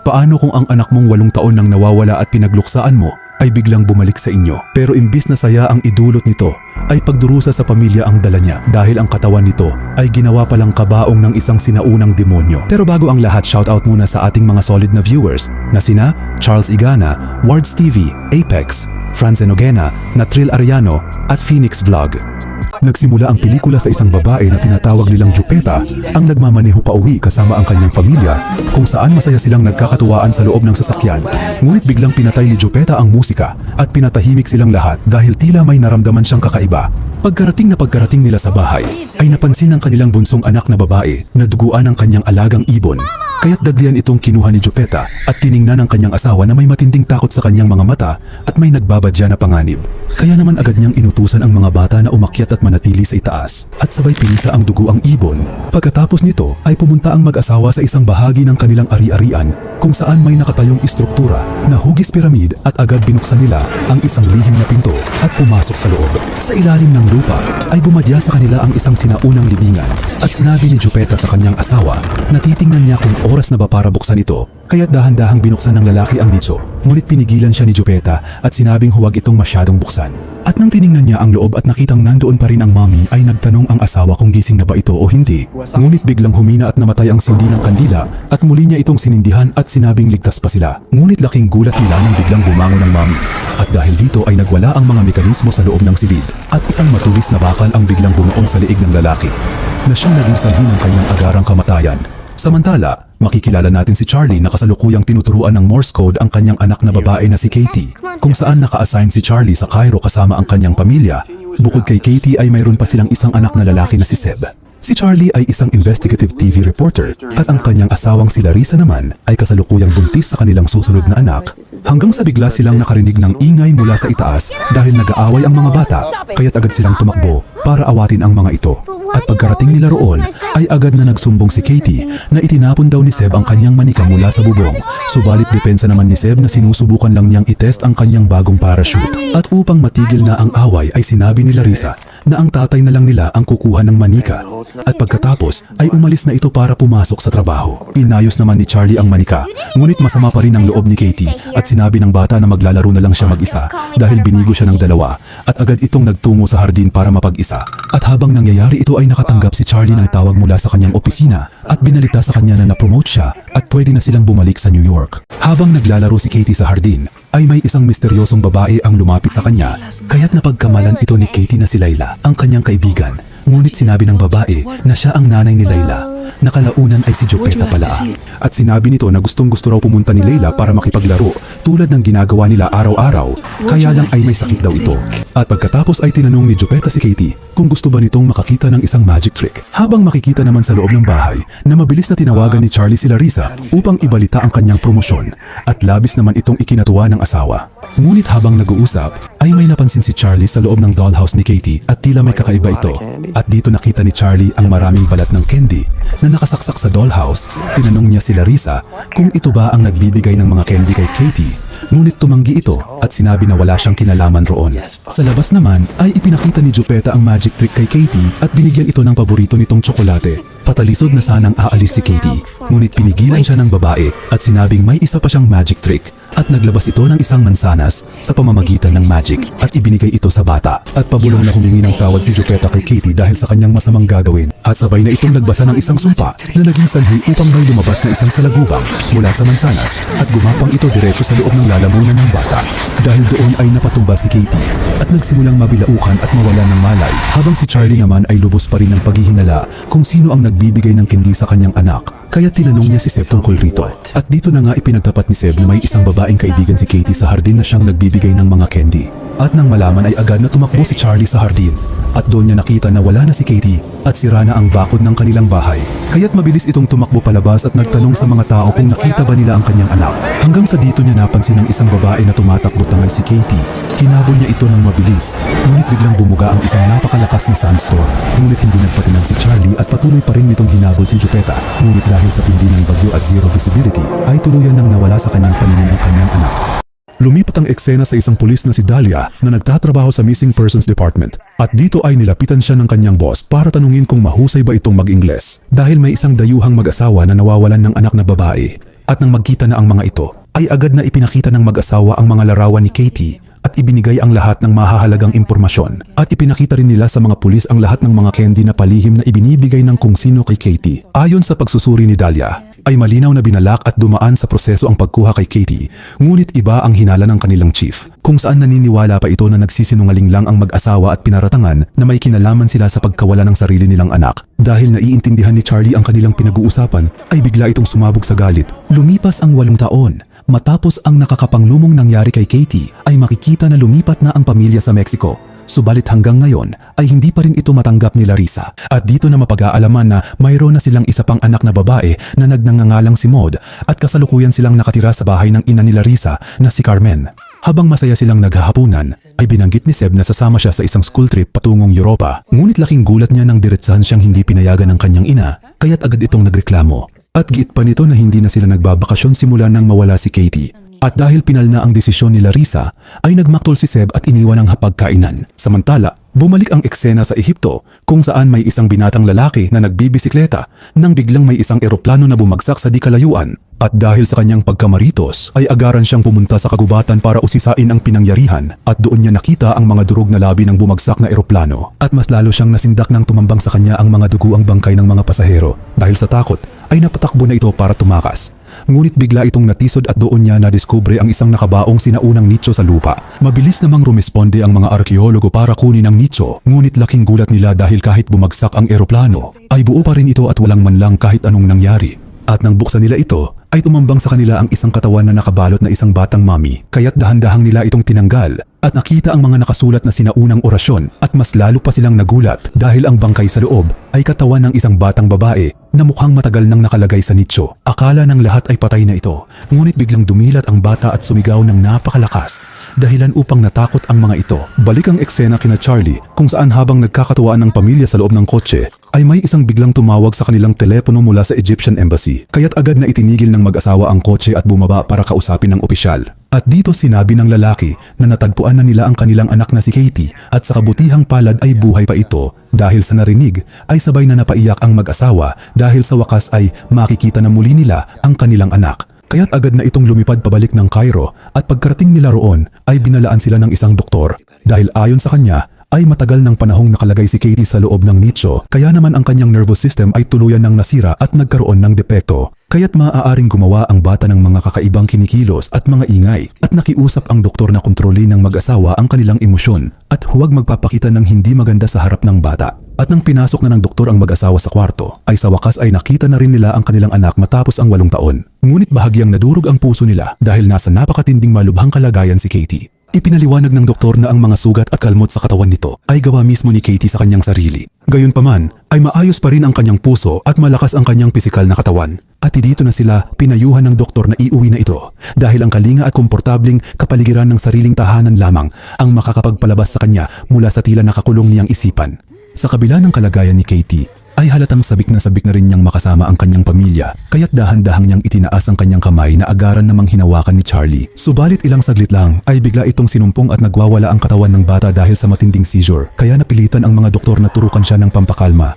Paano kung ang anak mong 8 taon nang nawawala at pinagluksaan mo ay biglang bumalik sa inyo? Pero imbis na saya ang idulot nito, ay pagdurusa sa pamilya ang dala niya dahil ang katawan nito ay ginawa palang kabaong ng isang sinaunang demonyo. Pero bago ang lahat, shoutout muna sa ating mga solid na viewers na sina Charles Igana, Wards TV, Apex, Franz Enogena, Natril Ariano at Phoenix Vlog. Nagsimula ang pelikula sa isang babae na tinatawag nilang Jupeta ang nagmamaneho pauwi kasama ang kanyang pamilya kung saan masaya silang nagkakatuwaan sa loob ng sasakyan. Ngunit biglang pinatay ni Jupeta ang musika at pinatahimik silang lahat dahil tila may naramdaman siyang kakaiba. Pagkarating nila sa bahay, ay napansin ng kanilang bunsong anak na babae na duguan ang kanyang alagang ibon. Kaya't daglian itong kinuha ni Jupeta at tiningnan ng kanyang asawa na may matinding takot sa kanyang mga mata at may nagbabadya na panganib. Kaya naman agad niyang inutusan ang mga bata na umakyat at manatili sa itaas at sabay pinisa ang dugo ang ibon. Pagkatapos nito ay pumunta ang mag-asawa sa isang bahagi ng kanilang ari-arian kung saan may nakatayong istruktura na hugis piramid at agad binuksan nila ang isang lihim na pinto at pumasok sa loob. Sa ilalim ng lupa ay bumadya sa kanila ang isang sinaunang libingan at sinabi ni Jupeta sa kanyang asawa na titingnan niya kung oras na ba para buksan ito. Kaya't dahan-dahang binuksan ng lalaki ang nicho, ngunit pinigilan siya ni Jupeta at sinabing huwag itong masyadong buksan. At nang tiningnan niya ang loob at nakitang nandoon pa rin ang mommy, ay nagtanong ang asawa kung gising na ba ito o hindi. Ngunit biglang humina at namatay ang sindi ng kandila at muli niya itong sinindihan at sinabing ligtas pa sila. Ngunit laking gulat nila nang biglang bumangon ang mommy. At dahil dito ay nagwala ang mga mekanismo sa loob ng silid at isang matulis na bakal ang biglang bumaong sa liig ng lalaki na siyang naging sanhi ng kanyang agarang kamatayan. Samantala, makikilala natin si Charlie na kasalukuyang tinuturuan ng Morse code ang kanyang anak na babae na si Katie, kung saan naka-assign si Charlie sa Cairo kasama ang kanyang pamilya. Bukod kay Katie ay mayroon pa silang isang anak na lalaki na si Seb. Si Charlie ay isang investigative TV reporter at ang kanyang asawang si Larissa naman ay kasalukuyang buntis sa kanilang susunod na anak, hanggang sa bigla silang nakarinig ng ingay mula sa itaas dahil nag-aaway ang mga bata, kaya't agad silang tumakbo para awatin ang mga ito. At pagkarating nila roon ay agad na nagsumbong si Katie na itinapon daw ni Seb ang kanyang manika mula sa bubong. Subalit depensa naman ni Seb na sinusubukan lang niyang itest ang kanyang bagong parachute. At upang matigil na ang away ay sinabi ni Larissa na ang tatay na lang nila ang kukuha ng manika. At pagkatapos ay umalis na ito para pumasok sa trabaho. Inayos naman ni Charlie ang manika, ngunit masama pa rin ang loob ni Katie at sinabi ng bata na maglalaro na lang siya mag-isa dahil binigo siya ng dalawa at agad itong nagtungo sa hardin para mapag-isa. At habang nangyayari ito ay nakatanggap si Charlie ng tawag mula sa kanyang opisina at binalita sa kanya na na-promote siya at pwede na silang bumalik sa New York. Habang naglalaro si Katie sa hardin, ay may isang misteryosong babae ang lumapit sa kanya, kaya't napagkamalan ito ni Katie na si Layla, ang kanyang kaibigan. Ngunit sinabi ng babae na siya ang nanay ni Layla. Nakalaunan ay si Jupeta pala. At sinabi nito na gustong-gusto raw pumunta ni Layla para makipaglaro tulad ng ginagawa nila araw-araw, kaya lang ay may sakit daw ito. At pagkatapos ay tinanong ni Jupeta si Katie kung gusto ba nitong makakita ng isang magic trick. Habang makikita naman sa loob ng bahay na mabilis na tinawagan ni Charlie si Larissa upang ibalita ang kanyang promosyon at labis naman itong ikinatuwa ng asawa. Ngunit habang nag-uusap ay may napansin si Charlie sa loob ng dollhouse ni Katie at tila may kakaiba ito. At dito nakita ni Charlie ang maraming balat ng candy na nakasaksak sa dollhouse. Tinanong niya si Larissa kung ito ba ang nagbibigay ng mga candy kay Katie. Ngunit tumanggi ito at sinabi na wala siyang kinalaman roon. Sa labas naman ay ipinakita ni Jupeta ang magic trick kay Katie at binigyan ito ng paborito nitong tsokolate. Patalisod na sanang aalis si Katie, ngunit pinigilan siya ng babae at sinabing may isa pa siyang magic trick at naglabas ito ng isang mansanas sa pamamagitan ng magic at ibinigay ito sa bata. At pabulong na humingi ng tawad si Jupeta kay Katie dahil sa kanyang masamang gagawin at sabay na itong nagbasa ng isang sumpa na naging sanhi upang may lumabas na isang salagubang mula sa mansanas at gumapang ito diretso sa loob ng lalamunan ng bata. Dahil doon ay napatumba si Katie at nagsimulang mabilaukan at mawalan ng malay, habang si Charlie naman ay lubos pa rin ng paghihinala kung sino ang nagbibigay ng candy sa kanyang anak. Kaya tinanong niya si Seb tungkol rito. At dito na nga ipinagtapat ni Seb na may isang babaeng kaibigan si Katie sa hardin na siyang nagbibigay ng mga candy. At nang malaman ay agad na tumakbo si Charlie sa hardin. At doon niya nakita na wala na si Katie at sira na ang bakod ng kanilang bahay. Kaya't mabilis itong tumakbo palabas at nagtanong sa mga tao kung nakita ba nila ang kanyang anak. Hanggang sa dito niya napansin ng isang babae na tumatakbo tangay si Katie. Hinabol niya ito ng mabilis, ngunit biglang bumuga ang isang napakalakas na sandstorm. Ngunit hindi nagpatinag si Charlie at patuloy pa rin nitong hinabol si Jupeta. Ngunit dahil sa tindi ng bagyo at zero visibility, ay tuluyan nang nawala sa kanyang paningin ang kanyang anak. Lumipat ang eksena sa isang pulis na si Dahlia na nagtatrabaho sa Missing Persons Department. At dito ay nilapitan siya ng kanyang boss para tanungin kung mahusay ba itong mag-Ingles. Dahil may isang dayuhang mag-asawa na nawawalan ng anak na babae. At nang magkita na ang mga ito, ay agad na ipinakita ng mag-asawa ang mga larawan ni Katie at ibinigay ang lahat ng mahahalagang impormasyon. At ipinakita rin nila sa mga pulis ang lahat ng mga candy na palihim na ibinibigay ng kung sino kay Katie. Ayon sa pagsusuri ni Dahlia, ay malinaw na binalak at dumaan sa proseso ang pagkuha kay Katie, ngunit iba ang hinala ng kanilang chief, kung saan naniniwala pa ito na nagsisinungaling lang ang mag-asawa at pinaratangan na may kinalaman sila sa pagkawala ng sarili nilang anak. Dahil naiintindihan ni Charlie ang kanilang pinag-uusapan, ay bigla itong sumabog sa galit. Lumipas ang 8 taon. Matapos ang nakakapanglumong nangyari kay Katie, ay makikita na lumipat na ang pamilya sa Mexico. Subalit hanggang ngayon ay hindi pa rin ito matanggap ni Larissa. At dito na mapag-aalaman na mayroon na silang isa pang anak na babae na nagngangalang si Maud at kasalukuyan silang nakatira sa bahay ng ina ni Larissa na si Carmen. Habang masaya silang naghahapunan, ay binanggit ni Seb na sasama siya sa isang school trip patungong Europa. Ngunit laking gulat niya nang diretsahan siyang hindi pinayagan ng kanyang ina, kaya't agad itong nagreklamo. At giit pa nito na hindi na sila nagbabakasyon simula nang mawala si Katie. At dahil pinal na ang desisyon ni Larissa, ay nagmaktol si Seb at iniwan ang hapagkainan. Samantala, bumalik ang eksena sa Ehipto kung saan may isang binatang lalaki na nagbibisikleta nang biglang may isang eroplano na bumagsak sa di kalayuan. At dahil sa kanyang pagkamaritos ay agaran siyang pumunta sa kagubatan para usisain ang pinangyarihan at doon niya nakita ang mga durog na labi ng bumagsak na eroplano. At mas lalo siyang nasindak nang tumambang sa kanya ang mga duguang bangkay ng mga pasahero. Dahil sa takot ay napatakbo na ito para tumakas. Ngunit bigla itong natisod at doon niya nadiskubre ang isang nakabaong sinaunang nicho sa lupa. Mabilis namang rumisponde ang mga arkeologo para kunin ang nicho, ngunit laking gulat nila dahil kahit bumagsak ang eroplano, ay buo pa rin ito at walang man lang kahit anong nangyari. At nang buksan nila ito, ay tumambang sa kanila ang isang katawan na nakabalot na isang batang mami. Kaya't dahan-dahang nila itong tinanggal at nakita ang mga nakasulat na sinaunang orasyon at mas lalo pa silang nagulat dahil ang bangkay sa loob ay katawan ng isang batang babae na mukhang matagal nang nakalagay sa nicho. Akala ng lahat ay patay na ito, ngunit biglang dumilat ang bata at sumigaw ng napakalakas, dahilan upang natakot ang mga ito. Balik ang eksena kina Charlie kung saan habang nagkakatuwaan ng pamilya sa loob ng kotse, ay may isang biglang tumawag sa kanilang telepono mula sa Egyptian Embassy. Kaya't agad na itinigil ng mag-asawa ang kotse at bumaba para kausapin ng opisyal. At dito sinabi ng lalaki na natagpuan na nila ang kanilang anak na si Katie at sa kabutihang palad ay buhay pa ito. Dahil sa narinig ay sabay na napaiyak ang mag-asawa dahil sa wakas ay makikita na muli nila ang kanilang anak. Kaya't agad na itong lumipad pabalik ng Cairo at pagkarating nila roon ay binalaan sila ng isang doktor. Dahil ayon sa kanya ay matagal ng panahong nakalagay si Katie sa loob ng nicho, kaya naman ang kanyang nervous system ay tuluyan ng nasira at nagkaroon ng depekto. Kaya't maaaring gumawa ang bata ng mga kakaibang kinikilos at mga ingay. At nakiusap ang doktor na kontrolin ng mag-asawa ang kanilang emosyon at huwag magpapakita ng hindi maganda sa harap ng bata. At nang pinasok na ng doktor ang mag-asawa sa kwarto, ay sa wakas ay nakita na rin nila ang kanilang anak matapos ang 8 taon. Ngunit bahagyang nadurog ang puso nila dahil nasa napakatinding malubhang kalagayan si Katie. Ipinaliwanag ng doktor na ang mga sugat at kalmot sa katawan nito ay gawa mismo ni Katie sa kanyang sarili. Gayunpaman ay maayos pa rin ang kanyang puso at malakas ang kanyang pisikal na katawan. At dito na sila pinayuhan ng doktor na iuwi na ito dahil ang kalinga at komportabling kapaligiran ng sariling tahanan lamang ang makakapagpalabas sa kanya mula sa tila nakakulong niyang isipan. Sa kabila ng kalagayan ni Katie, ay halatang sabik na rin niyang makasama ang kanyang pamilya, kaya't dahan-dahang niyang itinaas ang kanyang kamay na agaran namang hinawakan ni Charlie. Subalit ilang saglit lang ay bigla itong sinumpong at nagwawala ang katawan ng bata dahil sa matinding seizure, kaya napilitan ang mga doktor na turukan siya ng pampakalma.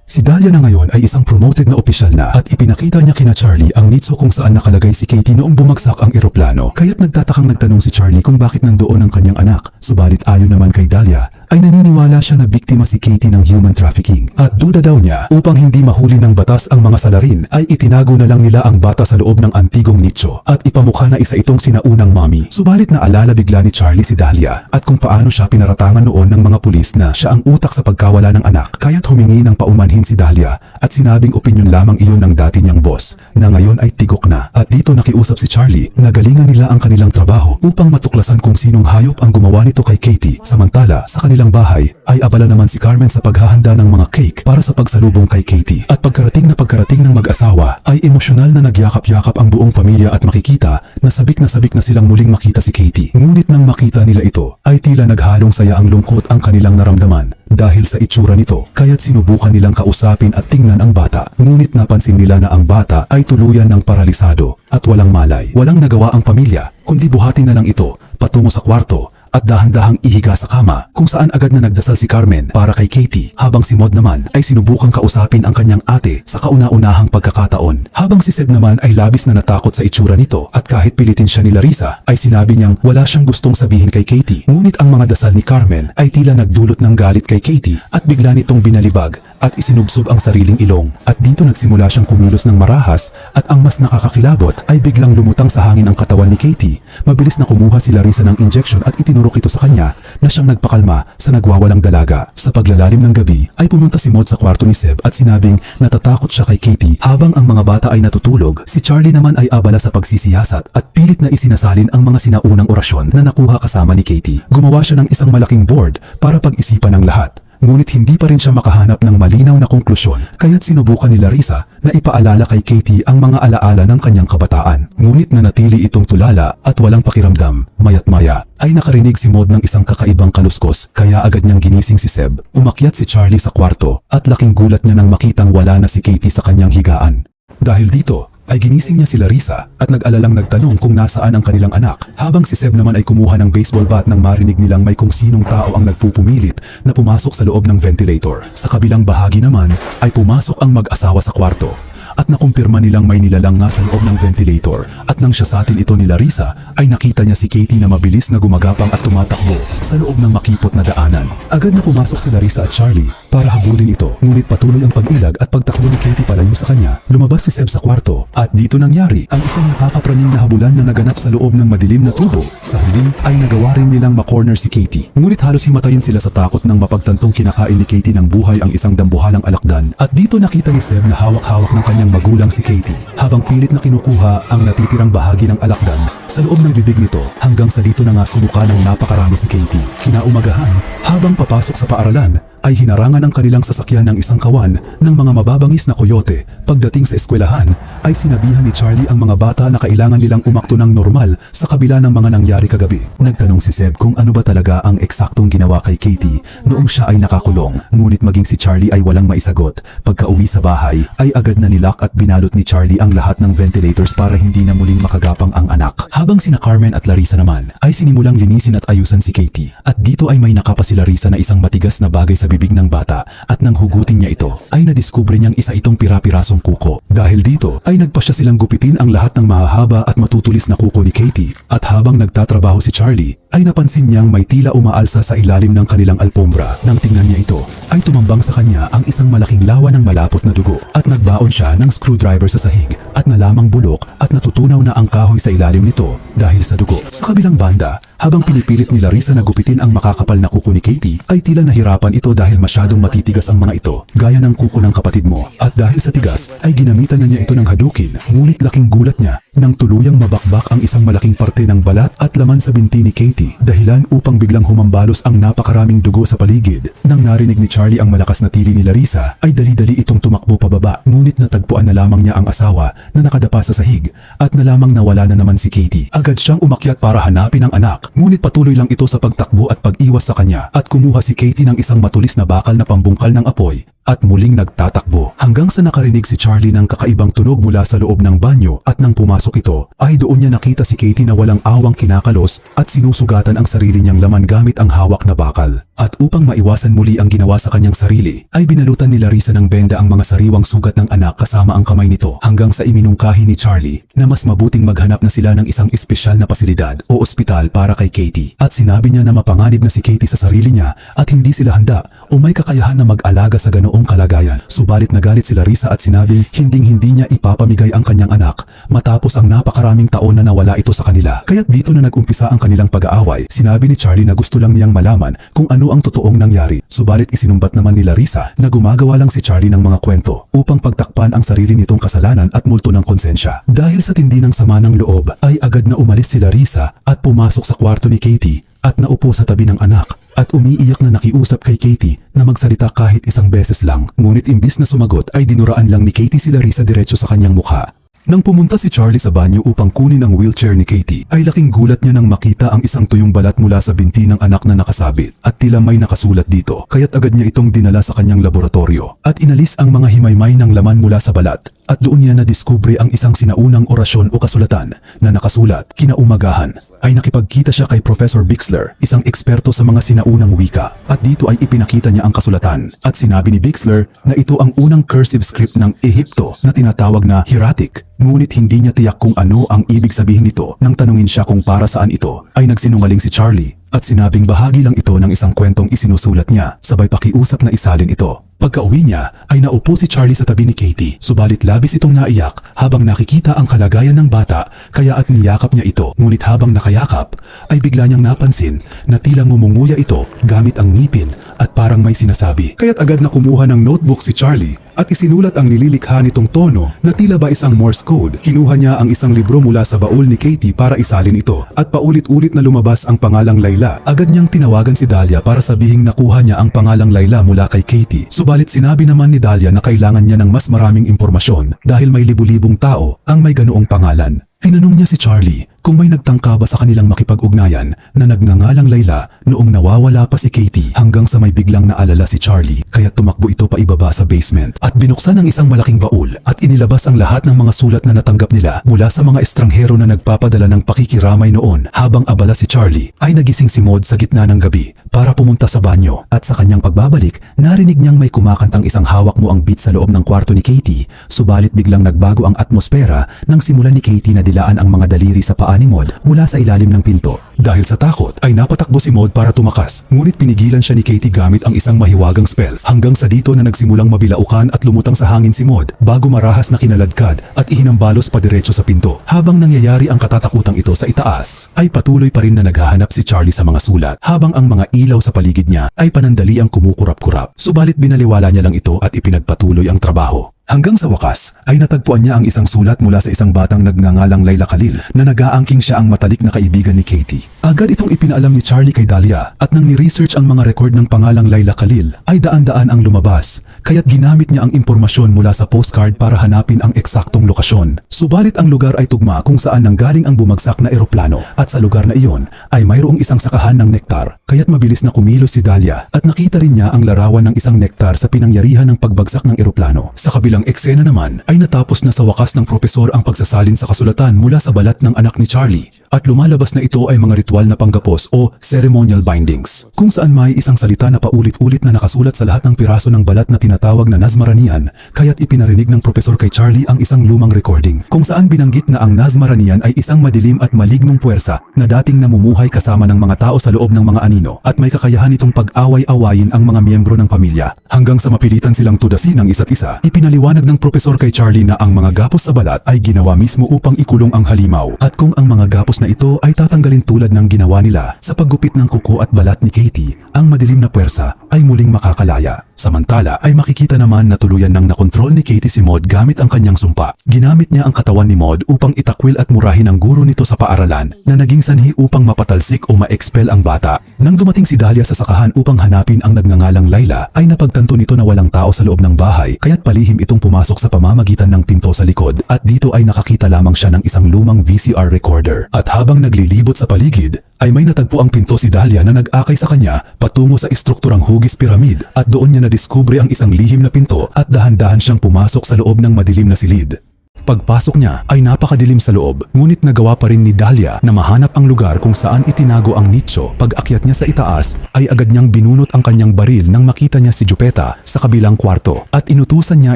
Si Dahlia na ngayon ay isang promoted na opisyal na at ipinakita niya kina Charlie ang nicho kung saan nakalagay si Katie noong bumagsak ang eroplano. Kaya't nagtatakang nagtanong si Charlie kung bakit nandoon ang kanyang anak. Subalit ayon naman kay Dahlia, ay naniniwala siya na biktima si Katie ng human trafficking. At duda daw niya upang hindi mahuli ng batas ang mga salarin ay itinago na lang nila ang bata sa loob ng antigong nicho at ipamukha na isa itong sinaunang mommy. Subalit naalala bigla ni Charlie si Dahlia at kung paano siya pinaratangan noon ng mga pulis na siya ang utak sa pagkawala ng anak. Kaya't humingi ng paumanhin si Dahlia at sinabing opinyon lamang iyon ng dati niyang boss na ngayon ay tigok na. At dito nakiusap si Charlie na galingan nila ang kanilang trabaho upang matuklasan kung sinong hayop ang gumawa nito kay Katie. Samantala sa kanilang bahay ay abala naman si Carmen sa paghahanda ng mga cake para sa pagsalubong kay Katie. At pagkarating ng mag-asawa ay emosyonal na nagyakap-yakap ang buong pamilya at makikita na sabik na silang muling makita si Katie. Ngunit nang makita nila ito ay tila naghalong saya ang lungkot ang kanilang naramdaman dahil sa itsura nito, kaya't sinubukan nilang kausapin at tingnan ang bata. Ngunit napansin nila na ang bata ay tuluyan ng paralisado at walang malay. Walang nagawa ang pamilya kundi buhatin na lang ito patungo sa kwarto at dahan-dahang ihiga sa kama, kung saan agad na nagdasal si Carmen para kay Katie, habang si Maud naman ay sinubukang kausapin ang kanyang ate sa kauna-unahang pagkakataon. Habang si Seb naman ay labis na natakot sa itsura nito, at kahit pilitin siya ni Larissa ay sinabi niyang wala siyang gustong sabihin kay Katie. Ngunit ang mga dasal ni Carmen ay tila nagdulot ng galit kay Katie, at bigla nitong binalibag at isinubsob ang sariling ilong. At dito nagsimula siyang kumilos ng marahas, at ang mas nakakakilabot ay biglang lumutang sa hangin ang katawan ni Katie. Mabilis na kumuha si Larissa ng injection at itinurok ito sa kanya na siyang nagpakalma sa nagwawalang dalaga. Sa paglalalim ng gabi ay pumunta si Maud sa kwarto ni Seb at sinabing natatakot siya kay Katie. Habang ang mga bata ay natutulog, si Charlie naman ay abala sa pagsisiyasat at pilit na isinasalin ang mga sinaunang orasyon na nakuha kasama ni Katie. Gumawa siya ng isang malaking board para pag-isipan ng lahat. Ngunit hindi pa rin siya makahanap ng malinaw na konklusyon, kaya't sinubukan ni Larissa na ipaalala kay Katie ang mga alaala ng kanyang kabataan. Ngunit nanatili itong tulala at walang pakiramdam. Maya't maya ay nakarinig si Maud ng isang kakaibang kaluskos, kaya agad niyang ginising si Seb. Umakyat si Charlie sa kwarto at laking gulat niya nang makitang wala na si Katie sa kanyang higaan. Dahil dito ay ginising niya si Larissa at nag-alalang nagtanong kung nasaan ang kanilang anak, habang si Seb naman ay kumuha ng baseball bat nang marinig nilang may kung sinong tao ang nagpupumilit na pumasok sa loob ng ventilator. Sa kabilang bahagi naman ay pumasok ang mag-asawa sa kwarto at nakumpirma nilang may nilalang nga sa loob ng ventilator, at nang siyasatin ito ni Larissa ay nakita niya si Katie na mabilis na gumagapang at tumatakbo sa loob ng makipot na daanan. Agad na pumasok si Larissa at Charlie para habulin ito, ngunit patuloy ang pag-ilag at pagtakbo ni Katie palayo sa kanya. Lumabas si Seb sa kwarto at dito nangyari ang isang nakakapraning na habulan na naganap sa loob ng madilim na tubo. Sa huli ay nagawa rin nilang makorner si Katie, ngunit halos himatayin sila sa takot nang mapagtantong kinakain ni Katie ng buhay ang isang dambuhalang alakdan. At dito nakita ni Seb na hawak-hawak ng kanyang magulang si Katie, habang pilit na kinukuha ang natitirang bahagi ng alakdan sa loob ng bibig nito, hanggang sa dito na nga sumuka ng napakarami si Katie. Kinaumagahan, habang papasok sa paaralan ay hinarangan ang kanilang sasakyan ng isang kawan ng mga mababangis na koyote. Pagdating sa eskwelahan ay sinabihan ni Charlie ang mga bata na kailangan nilang umakto ng normal sa kabila ng mga nangyari kagabi. Nagtanong si Seb kung ano ba talaga ang eksaktong ginawa kay Katie noong siya ay nakakulong, ngunit maging si Charlie ay walang maisagot. Pagka-uwi sa bahay ay agad na nilak at binalot ni Charlie ang lahat ng ventilators para hindi na muling makagapang ang anak. Habang sina Carmen at Larissa naman ay sinimulang linisin at ayusan si Katie, at dito ay may nakapa si Larissa na isang matigas na bagay sa bibig ng bata, at nang hugutin niya ito ay nadiskubre niyang isa itong pira-pirasong kuko. Dahil dito ay nagpasya silang gupitin ang lahat ng mahahaba at matutulis na kuko ni Katie, at habang nagtatrabaho si Charlie ay napansin niyang may tila umaalsa sa ilalim ng kanilang alpombra. Nang tingnan niya ito ay tumambang sa kanya ang isang malaking lawa ng malapot na dugo, at nagbaon siya ng screwdriver sa sahig at nalamang bulok at natutunaw na ang kahoy sa ilalim nito dahil sa dugo. Sa kabilang banda, habang pinipilit ni Larissa na gupitin ang makakapal na kuko ni Katie ay tila nahirapan ito dahil masyadong matitigas ang mga ito, gaya ng kuko ng kapatid mo. At dahil sa tigas ay ginamitan na niya ito ng hadukin, ngunit laking gulat niya nang tuluyang mabakbak ang isang malaking parte ng balat at laman sa binti ni Katie, dahilan upang biglang humambalos ang napakaraming dugo sa paligid. Nang narinig ni Charlie ang malakas na tili ni Larissa ay dali-dali itong tumakbo pababa, ngunit natagpuan na lamang niya ang asawa na nakadapa sa sahig at nalamang nawala na naman si Katie. Agad siyang umakyat para hanapin ang anak, ngunit patuloy lang ito sa pagtakbo at pag-iwas sa kanya, at kumuha si Katie ng isang matulis na bakal na pambungkal ng apoy at muling nagtatakbo, hanggang sa nakarinig si Charlie ng kakaibang tunog mula sa loob ng banyo, at nang pumasok ito ay doon niya nakita si Katie na walang awang kinakalos at sinusugatan ang sarili niyang laman gamit ang hawak na bakal. At upang maiwasan muli ang ginawa sa kanyang sarili ay binalutan ni Larissa ng benda ang mga sariwang sugat ng anak kasama ang kamay nito, hanggang sa iminungkahi ni Charlie na mas mabuting maghanap na sila ng isang espesyal na pasilidad o ospital para kay Katie. At sinabi niya na mapanganib na si Katie sa sarili niya at hindi sila handa o may kakayahan na mag-alaga sa ganoong kalagayan. Subalit nagalit si Larissa at sinabing hinding-hindi niya ipapamigay ang kanyang anak matapos ang napakaraming taon na nawala ito sa kanila. Kaya't dito na nag-umpisa ang kanilang pag-aaway. Sinabi ni Charlie na gusto lang niyang malaman kung ano ang totoong nangyari. Subalit isinumbat naman ni Larissa na gumagawa lang si Charlie ng mga kwento upang pagtakpan ang sarili nitong kasalanan at multo ng konsensya. Dahil sa tindi ng sama ng loob ay agad na umalis si Larissa at pumasok sa kwarto ni Katie at naupo sa tabi ng anak at umiiyak na nakiusap kay Katie na magsalita kahit isang beses lang. Ngunit imbis na sumagot ay dinuraan lang ni Katie si Larissa diretso sa kanyang mukha. Nang pumunta si Charlie sa banyo upang kunin ang wheelchair ni Katie, ay laking gulat niya nang makita ang isang tuyong balat mula sa binti ng anak na nakasabit at tila may nakasulat dito. Kaya't agad niya itong dinala sa kanyang laboratorio at inalis ang mga himaymay ng laman mula sa balat. at doon niya nadiskubre ang isang sinaunang orasyon o kasulatan na nakasulat. Kinaumagahan ay nakipagkita siya kay Professor Bixler, isang eksperto sa mga sinaunang wika, at dito ay ipinakita niya ang kasulatan at sinabi ni Bixler na ito ang unang cursive script ng Ehipto na tinatawag na hieratic. Ngunit hindi niya tiyak kung ano ang ibig sabihin nito. Nang tanungin siya kung para saan ito, ay nagsinungaling si Charlie at sinabing bahagi lang ito ng isang kwentong isinusulat niya, sabay pakiusap na isalin ito. Pagka-uwi niya ay naupo si Charlie sa tabi ni Katie, subalit labis itong naiyak habang nakikita ang kalagayan ng bata, kaya at niyakap niya ito. Ngunit habang nakayakap ay bigla niyang napansin na tila ngumunguya ito gamit ang ngipin at parang may sinasabi. Kaya't agad na kumuha ng notebook si Charlie at isinulat ang nililikha nitong tono na tila ba isang Morse code. Kinuha niya ang isang libro mula sa baul ni Katie para isalin ito at paulit-ulit na lumabas ang pangalang Layla. Agad niyang tinawagan si Dahlia para sabihing nakuha niya ang pangalang Layla mula kay Katie. Subalit sinabi naman ni Dahlia na kailangan niya ng mas maraming impormasyon dahil may libu-libong tao ang may ganoong pangalan. Tinanong niya si Charlie kung may nagtangka ba sa kanilang makipag-ugnayan na nagngangalang Layla noong nawawala pa si Katie, hanggang sa may biglang naalala si Charlie kaya tumakbo ito pa ibaba sa basement at binuksan ang isang malaking baul at inilabas ang lahat ng mga sulat na natanggap nila mula sa mga estranghero na nagpapadala ng pakikiramay noon. Habang abala si Charlie ay nagising si Maud sa gitna ng gabi para pumunta sa banyo at sa kanyang pagbabalik narinig niyang may kumakantang isang hawak mo ang beat sa loob ng kwarto ni Katie. Subalit biglang nagbago ang atmosfera nang simulan ni Katie na dilaan ang mga daliri sa paa ni Maud mula sa ilalim ng pinto. Dahil sa takot ay napatakbo si Maud para tumakas, ngunit pinigilan siya ni Katie gamit ang isang mahiwagang spell, hanggang sa dito na nagsimulang mabilaukan at lumutang sa hangin si Maud bago marahas na kinaladkad at ihinambalos pa diretso sa pinto. Habang nangyayari ang katatakutang ito sa itaas, ay patuloy pa rin na naghahanap si Charlie sa mga sulat habang ang mga ilaw sa paligid niya ay panandaliang kumukurap-kurap. Subalit binaliwala niya lang ito at ipinagpatuloy ang trabaho. Hanggang sa wakas ay natagpuan niya ang isang sulat mula sa isang batang nagngangalang Layla Khalil na nag-aangking siya ang matalik na kaibigan ni Katie. Agad itong ipinaalam ni Charlie kay Dahlia at nang ni-research ang mga record ng pangalang Layla Khalil ay daan-daan ang lumabas, kaya't ginamit niya ang impormasyon mula sa postcard para hanapin ang eksaktong lokasyon. Subalit ang lugar ay tugma kung saan nanggaling ang bumagsak na eroplano at sa lugar na iyon ay mayroong isang sakahan ng nektar, kaya't mabilis na kumilos si Dahlia at nakita rin niya ang larawan ng isang nektar sa pinangyarihan ng pagbagsak ng eroplano. Sa kabilang eksena naman ay natapos na sa wakas ng propesor ang pagsasalin sa kasulatan mula sa balat ng anak ni Charlie at lumalabas na ito ay mga ritual na panggapos o ceremonial bindings, kung saan may isang salita na paulit-ulit na nakasulat sa lahat ng piraso ng balat na tinatawag na Nazmaranian, kaya't ipinarinig ng propesor kay Charlie ang isang lumang recording kung saan binanggit na ang Nazmaranian ay isang madilim at malignong puwersa na dating namumuhay kasama ng mga tao sa loob ng mga anino at may kakayahan itong pag-away-awayin ang mga miyembro ng pamilya. Hanggang sa mapilitan silang tudasin ang isa't isa, ipinaliwanag ng propesor kay Charlie na ang mga gapos sa balat ay ginawa mismo upang ikulong ang halimaw at kung ang mga gapos na ito ay tatanggalin tulad ng ginawa nila sa paggupit ng kuko at balat ni Katie, ang madilim na puwersa ay muling makakalaya. Samantala ay makikita naman na tuluyan ng nakontrol ni Katie si Maud gamit ang kanyang sumpa. Ginamit niya ang katawan ni Maud upang itakwil at murahin ang guro nito sa paaralan na naging sanhi upang mapatalsik o ma-expel ang bata. Nang dumating si Dahlia sa sakahan upang hanapin ang nagngangalang Layla ay napagtanto nito na walang tao sa loob ng bahay, kaya't palihim itong pumasok sa pamamagitan ng pinto sa likod at dito ay nakakita lamang siya ng isang lumang VCR recorder. At habang naglilibot sa paligid ay may natagpo ang pinto si Dahlia na nag-akay sa kanya patungo sa istrukturang hugis piramid at doon niya nadiskubre ang isang lihim na pinto at dahan-dahan siyang pumasok sa loob ng madilim na silid. Pagpasok niya ay napakadilim sa loob, ngunit nagawa pa rin ni Dahlia na mahanap ang lugar kung saan itinago ang nicho. Pag-akyat niya sa itaas ay agad niyang binunot ang kanyang baril nang makita niya si Jupeta sa kabilang kwarto at inutusan niya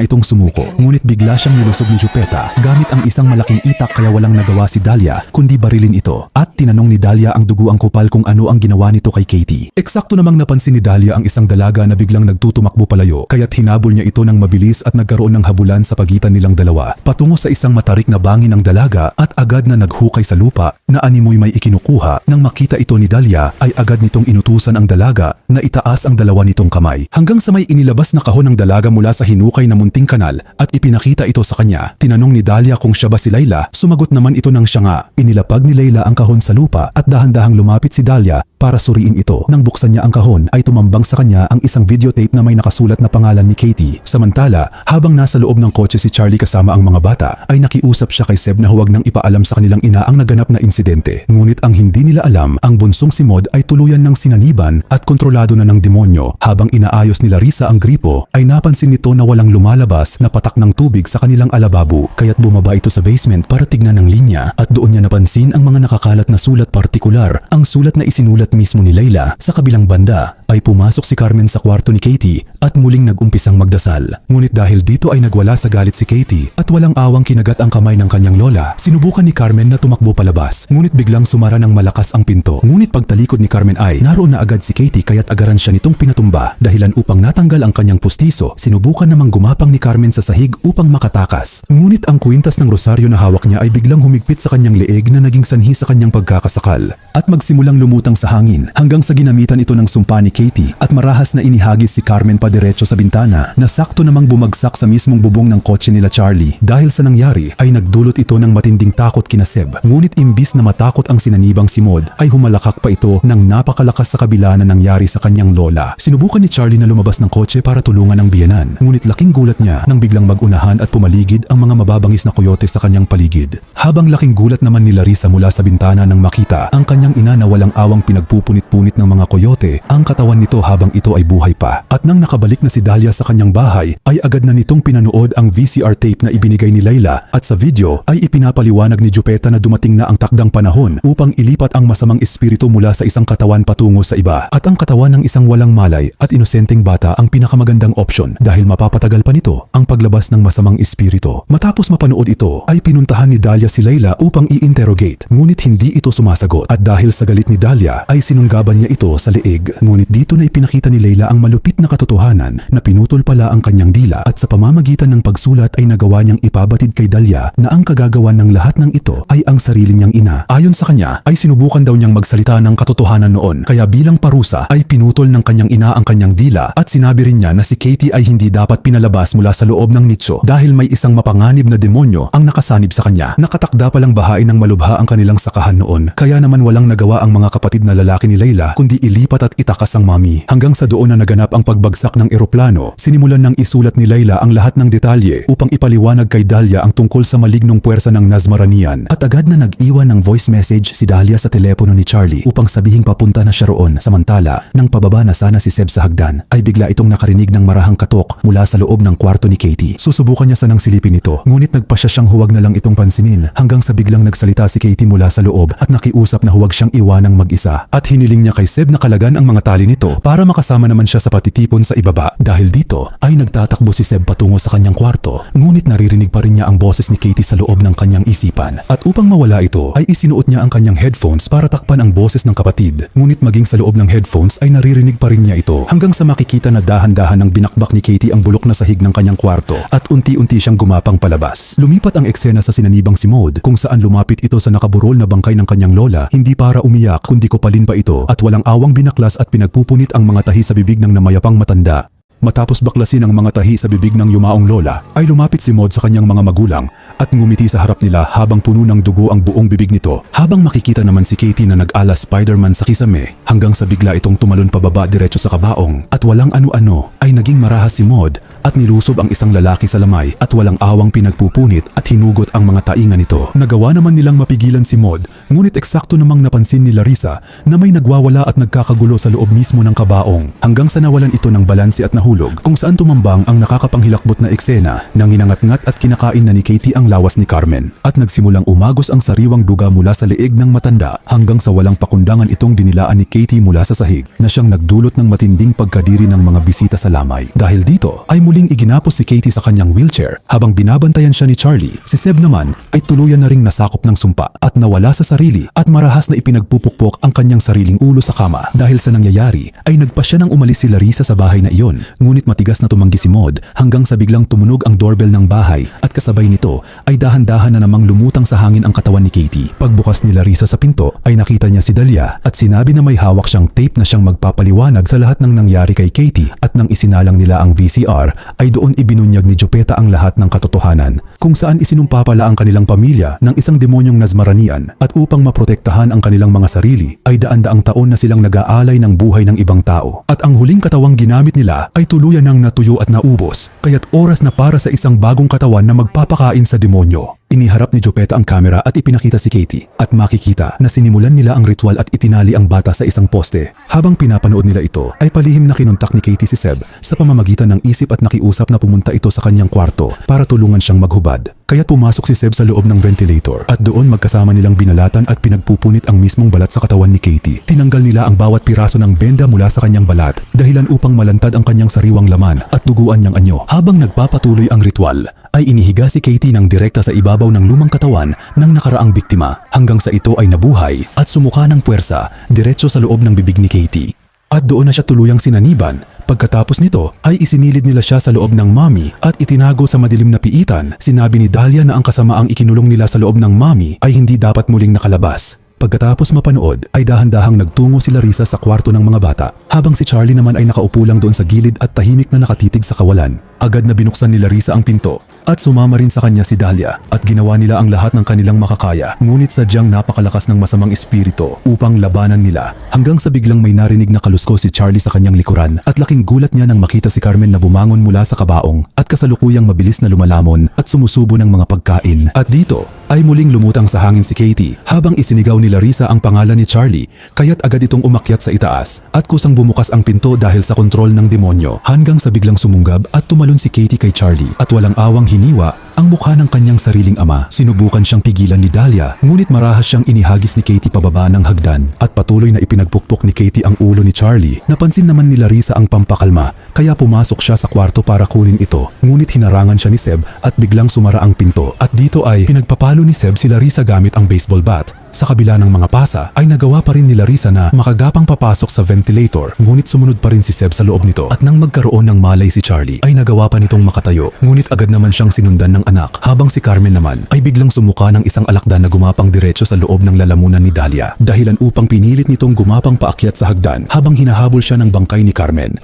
itong sumuko. Ngunit bigla siyang nilusog ni Jupeta gamit ang isang malaking itak, kaya walang nagawa si Dahlia kundi barilin ito. At tinanong ni Dahlia ang duguang kupal kung ano ang ginawa nito kay Katie. Eksakto namang napansin ni Dahlia ang isang dalaga na biglang nagtutumakbo palayo, kaya't hinabol niya ito ng mabilis at nagkaroon ng habulan sa pagitan nilang dalawa patungo sa isang matarik na bangin ng dalaga at agad na naghukay sa lupa na animoy may ikinukuha. Nang makita ito ni Dahlia ay agad nitong inutusan ang dalaga na itaas ang dalawa nitong kamay hanggang sa may inilabas na kahon ng dalaga mula sa hinukay na munting kanal at ipinakita ito sa kanya. Tinanong ni Dahlia kung siya ba si Layla, sumagot naman ito ng siya nga. Inilapag ni Layla ang kahon sa lupa at dahan-dahang lumapit si Dahlia para suriin ito. Nang buksan niya ang kahon ay tumambang sa kanya ang isang videotape na may nakasulat na pangalan ni Katie. Samantala, habang nasa loob ng kotse si Charlie kasama ang mga bata, ay nakiusap siya kay Seb na huwag nang ipaalam sa kanilang ina ang naganap na insidente. Ngunit ang hindi nila alam, ang bunsong si Maud ay tuluyan ng sinaniban at kontrolado na ng demonyo. Habang inaayos nila Risa ang gripo, ay napansin nito na walang lumalabas na patak ng tubig sa kanilang alababo. Kaya't bumaba ito sa basement para tignan ng linya at doon niya napansin ang mga nakakalat na sulat, partikular ang sulat na isinulat mismo ni Layla. Sa kabilang banda ay pumasok si Carmen sa kwarto ni Katie at muling nag-umpisang magdasal. Ngunit dahil dito ay nagwala sa galit si Katie at walang awang kinagat ang kamay ng kanyang lola, sinubukan ni Carmen na tumakbo palabas. Ngunit biglang sumara ng malakas ang pinto. Ngunit pagtalikod ni Carmen ay naroon na agad si Katie kaya't agaran siya nitong pinatumba. Dahilan upang natanggal ang kanyang pustiso, sinubukan namang gumapang ni Carmen sa sahig upang makatakas. Ngunit ang kwintas ng rosaryo na hawak niya ay biglang humigpit sa kanyang leeg na naging sanhi sa kanyang pagkakasakal at magsimulang lumutang sa hangin hanggang sa ginamitan ito ng sumpa ni Katie at marahas na inihagis si Carmen padiretso sa bintana na sakto namang bumagsak sa mismong bubong ng kotse nila Charlie. Dahil sa nangyari ay nagdulot ito ng matinding takot kina Seb. Ngunit imbis na matakot ang sinanibang si Maud ay humalakak pa ito ng napakalakas sa kabila na nangyari sa kanyang lola. Sinubukan ni Charlie na lumabas ng kotse para tulungan ang biyenan. Ngunit laking gulat niya nang biglang magunahan at pumaligid ang mga mababangis na koyote sa kanyang paligid. Habang laking gulat naman ni Larissa mula sa bintana nang makita ang kanyang ina na walang awang pinagpupunit-punit ng mga koyote ang katawan nito habang ito ay buhay pa. At nang nakabalik na si Dahlia sa kanyang bahay ay agad na nitong pinanood ang VCR tape na ibinigay ni Layla at sa video ay ipinapaliwanag ni Jupeta na dumating na ang takdang panahon upang ilipat ang masamang espiritu mula sa isang katawan patungo sa iba. At ang katawan ng isang walang malay at inosenteng bata ang pinakamagandang opsyon dahil mapapatagal pa nito ang paglabas ng masamang espiritu. Matapos mapanood ito ay pinuntahan ni Dahlia si Layla upang i-interrogate ngunit hindi ito sumasagot at dahil sa galit ni Dahlia ay sinunggaban niya ito sa leeg. Ngunit dito na ipinakita ni Layla ang malupit na katotohanan na pinutol pala ang kanyang dila at sa pamamagitan ng pagsulat ay nagawa niyang ipabatid kay Dahlia na ang kagagawan ng lahat ng ito ay ang sarili niyang ina. Ayon sa kanya ay sinubukan daw niyang magsalita ng katotohanan noon kaya bilang parusa ay pinutol ng kanyang ina ang kanyang dila at sinabi rin niya na si Katie ay hindi dapat pinalabas mula sa loob ng nicho dahil may isang mapanganib na demonyo ang nakasanib sa kanya. Nakatakda palang bahain ng malubha ang kanilang sakahan noon kaya naman walang nagawa ang mga kapatid na lalaki ni Layla kundi ilipat at itakas ang mami. Hanggang sa doon na naganap ang pagbagsak ng eroplano, sinimulan ng isulat ni Layla ang lahat ng detalye upang ipaliwanag kay Dahlia ang tungkol sa malignong puwersa ng Nazmaranian at agad na nag-iwan ng voice message si Dahlia sa telepono ni Charlie upang sabihing papunta na siya roon. Samantala, nang pababa na sana si Seb sa hagdan, ay bigla itong nakarinig ng marahang katok mula sa loob ng kwarto ni Katie. Susubukan niya sanang silipin ito, ngunit nagpasya siyang huwag na lang itong pansinin hanggang sa biglang nagsalita si Katie mula sa loob at nakiusap na huwag siyang iwanang mag-isa at hiniling niya kay Seb na kalagan ang mga tali nito para makasama naman siya sa patitipon sa ibaba. Dahil dito ay nagtatakbo si Seb patungo sa kanyang kwarto, ngunit naririnig pa rin niya ang boses ni Katie sa loob ng kanyang isipan. At upang mawala ito ay isinuot niya ang kanyang headphones para takpan ang boses ng kapatid. Ngunit maging sa loob ng headphones ay naririnig pa rin niya ito hanggang sa makikita na dahan-dahan ng binakbak ni Katie ang bulok na sahig ng kanyang kwarto at unti-unti siyang gumapang palabas. Lumipat ang eksena sa sinanibang si Maud kung saan lumapit ito sa nakaburol na bangkay ng kanyang lola hindi para umiyak kundi kopalin pa ito at walang awang binaklas at pinagpupunit ang mga tahi sa bibig ng namayapang matanda. Matapos baklasin ang mga tahi sa bibig ng yumaong lola, ay lumapit si Maud sa kanyang mga magulang at ngumiti sa harap nila habang puno ng dugo ang buong bibig nito. Habang makikita naman si Katie na nag-ala Spider-Man sa kisame hanggang sa bigla itong tumalon pababa diretso sa kabaong at walang ano-ano ay naging marahas si Maud at nilusob ang isang lalaki sa lamay at walang awang pinagpupunit at hinugot ang mga tainga nito. Nagawa naman nilang mapigilan si Maud, ngunit eksakto namang napansin ni Larissa na may nagwawala at nagkakagulo sa loob mismo ng kabaong hanggang sa nawalan ito ng balanse at nahulog kung saan tumambang ang nakakapanghilakbot na eksena nang inangat-ngat at kinakain na ni Katie ang lawas ni Carmen at nagsimulang umagos ang sariwang duga mula sa leeg ng matanda hanggang sa walang pakundangan itong dinilaan ni Katie mula sa sahig na siyang nagdulot ng matinding pagkadiri ng mga bisita sa lamay. Dahil dito ay muling iginapos si Katie sa kanyang wheelchair habang binabantayan siya ni Charlie. Si Seb naman ay tuluyan na ring nasakop ng sumpa at nawala sa sarili at marahas na ipinagpupukpok ang kanyang sariling ulo sa kama. Dahil sa nangyayari ay nagpasya nang umalis si Larissa sa bahay na iyon, ngunit matigas na tumanggi si Maud hanggang sa biglang tumunog ang doorbell ng bahay at kasabay nito ay dahan-dahan na namang lumutang sa hangin ang katawan ni Katie. Pagbukas ni Larissa sa pinto ay nakita niya si Dahlia at sinabi na may hawak siyang tape na siyang magpapaliwanag sa lahat ng nangyari kay Katie at nang isinalang nila ang VCR ay doon ibinunyag ni Jupeta ang lahat ng katotohanan, kung saan isinumpa pala ang kanilang pamilya ng isang demonyong Nazmaranian at upang maprotektahan ang kanilang mga sarili ay daan-daang taon na silang nag-aalay ng buhay ng ibang tao. At ang huling katawang ginamit nila ay tuluyan ng natuyo at naubos, kaya't oras na para sa isang bagong katawan na magpapakain sa demonyo. Iniharap ni Jupeta ang kamera at ipinakita si Katie at makikita na sinimulan nila ang ritual at itinali ang bata sa isang poste. Habang pinapanood nila ito ay palihim na kinontak ni Katie si Seb sa pamamagitan ng isip at nakiusap na pumunta ito sa kanyang kwarto para tulungan siyang maghubad. Kaya't pumasok si Seb sa loob ng ventilator at doon magkasama nilang binalatan at pinagpupunit ang mismong balat sa katawan ni Katie. Tinanggal nila ang bawat piraso ng benda mula sa kanyang balat dahilan upang malantad ang kanyang sariwang laman at duguan niyang anyo. Habang nagpapatuloy ang ritual ay inihiga si Katie ng direkta sa ibabaw ng lumang katawan ng nakaraang biktima hanggang sa ito ay nabuhay at sumuka ng puwersa diretso sa loob ng bibig ni Katie. At doon na siya tuluyang sinaniban. Pagkatapos nito ay isinilid nila siya sa loob ng mami at itinago sa madilim na piitan. Sinabi ni Dahlia na ang kasamaang ikinulong nila sa loob ng mami ay hindi dapat muling nakalabas. Pagkatapos mapanood ay dahan-dahang nagtungo si Larissa sa kwarto ng mga bata habang si Charlie naman ay nakaupo lang doon sa gilid at tahimik na nakatitig sa kawalan. Agad na binuksan ni Larissa ang pinto at sumama rin sa kanya si Dahlia at ginawa nila ang lahat ng kanilang makakaya, ngunit sadyang napakalakas ng masamang espiritu upang labanan nila hanggang sa biglang may narinig na kaluskos si Charlie sa kanyang likuran at laking gulat niya nang makita si Carmen na bumangon mula sa kabaong at kasalukuyang mabilis na lumalamon at sumusubo ng mga pagkain. At dito ay muling lumutang sa hangin si Katie habang isinigaw ni Larissa ang pangalan ni Charlie, kaya't agad itong umakyat sa itaas at kusang bumukas ang pinto dahil sa kontrol ng demonyo hanggang sa biglang sumunggab at tumalon si Katie kay Charlie at walang awang hiniwa ang mukha ng kanyang sariling ama. Sinubukan siyang pigilan ni Dahlia, ngunit marahas siyang inihagis ni Katie pababa ng hagdan at patuloy na ipinagpukpok ni Katie ang ulo ni Charlie. Napansin naman ni Larissa ang pampakalma kaya pumasok siya sa kwarto para kunin ito, ngunit hinarangan siya ni Seb at biglang sumara ang pinto at dito ay pinagpapalo ni Seb si Larissa gamit ang baseball bat. Sa kabila ng mga pasa ay nagawa pa rin ni Larissa na makagapang papasok sa ventilator, ngunit sumunod pa rin si Seb sa loob nito at nang magkaroon ng malay si Charlie ay nagawa pa nitong makatayo, ngunit agad naman siyang sinundan ng anak habang si Carmen naman ay biglang sumuka ng isang alakdan na gumapang diretso sa loob ng lalamunan ni Dahlia dahilan upang pinilit nitong gumapang paakyat sa hagdan habang hinahabol siya ng bangkay ni Carmen.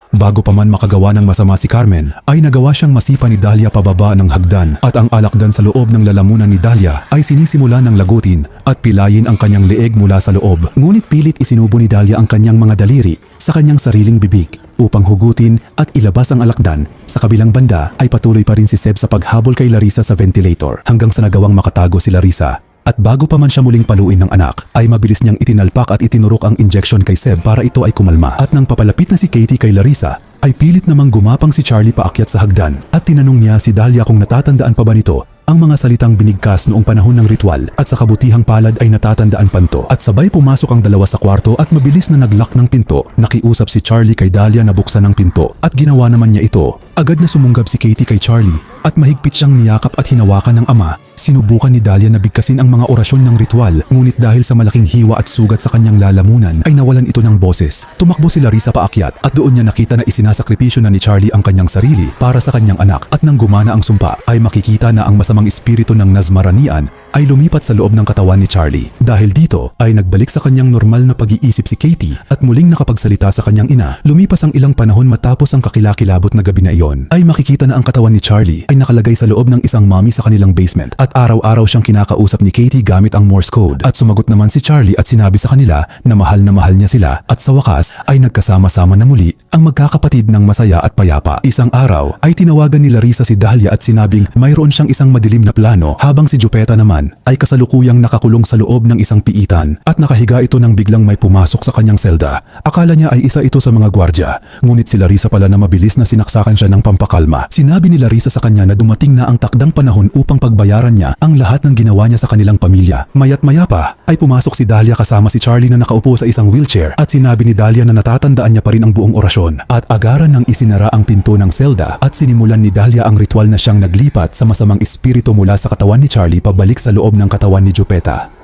Bago pa man makagawa ng masama si Carmen, ay nagawa siyang masipa ni Dahlia pababa ng hagdan at ang alakdan sa loob ng lalamunan ni Dahlia ay sinisimula ng lagutin at pilayin ang kanyang leeg mula sa loob. Ngunit pilit isinubo ni Dahlia ang kanyang mga daliri sa kanyang sariling bibig upang hugutin at ilabas ang alakdan. Sa kabilang banda ay patuloy pa rin si Seb sa paghabol kay Larissa sa ventilator hanggang sa nagawang makatago si Larissa. At bago pa man siya muling paluin ng anak, ay mabilis niyang itinalpak at itinurok ang injection kay Seb para ito ay kumalma. At nang papalapit na si Katie kay Larissa, ay pilit namang gumapang si Charlie paakyat sa hagdan at tinanong niya si Dahlia kung natatandaan pa ba nito ang mga salitang binigkas noong panahon ng ritual at sa kabutihang palad ay natatandaan pa nito. At sabay pumasok ang dalawa sa kwarto at mabilis na naglock ng pinto. Nakiusap si Charlie kay Dahlia na buksan ang pinto at ginawa naman niya ito. Agad na sumunggab si Katie kay Charlie at mahigpit siyang niyakap at hinawakan ng ama. Sinubukan ni Dahlia na bigkasin ang mga orasyon ng ritual, ngunit dahil sa malaking hiwa at sugat sa kanyang lalamunan ay nawalan ito ng boses. Tumakbo si Larissa paakyat at doon niya nakita na isinasakripisyo na ni Charlie ang kanyang sarili para sa kanyang anak at nang gumana ang sumpa ay makikita na ang masamang espiritu ng Nazmaranian ay lumipat sa loob ng katawan ni Charlie. Dahil dito ay nagbalik sa kanyang normal na pag-iisip si Katie at muling nakapagsalita sa kanyang ina. Lumipas ang ilang panahon matapos ang kakilakilabot na gabi na iyon ay makikita na ang katawan ni Charlie ay nakalagay sa loob ng isang mommy sa kanilang basement at araw-araw siyang kinakausap ni Katie gamit ang Morse code. At sumagot naman si Charlie at sinabi sa kanila na mahal niya sila at sa wakas ay nagkasama-sama na muli ang magkakapatid ng masaya at payapa. Isang araw ay tinawagan ni Larissa si Dahlia at sinabing mayroon siyang isang madilim na plano habang si Jupeta naman ay kasalukuyang nakakulong sa loob ng isang piitan at nakahiga ito nang biglang may pumasok sa kanyang selda. Akala niya ay isa ito sa mga gwardya, ngunit si Larissa pala na mabilis na sinaksakan siya ng pampakalma. Sinabi ni Larissa sa kanya na dumating na ang takdang panahon upang pagbayaran niya ang lahat ng ginawa niya sa kanilang pamilya. Mayat maya pa ay pumasok si Dahlia kasama si Charlie na nakaupo sa isang wheelchair at sinabi ni Dahlia na natatandaan niya pa rin ang buong orasyon at agaran ng isinara ang pinto ng selda at sinimulan ni Dahlia ang ritual na siyang naglipat sa masamang espiritu mula sa katawan ni Charlie pabalik sa loob ng katawan ni Jupeta.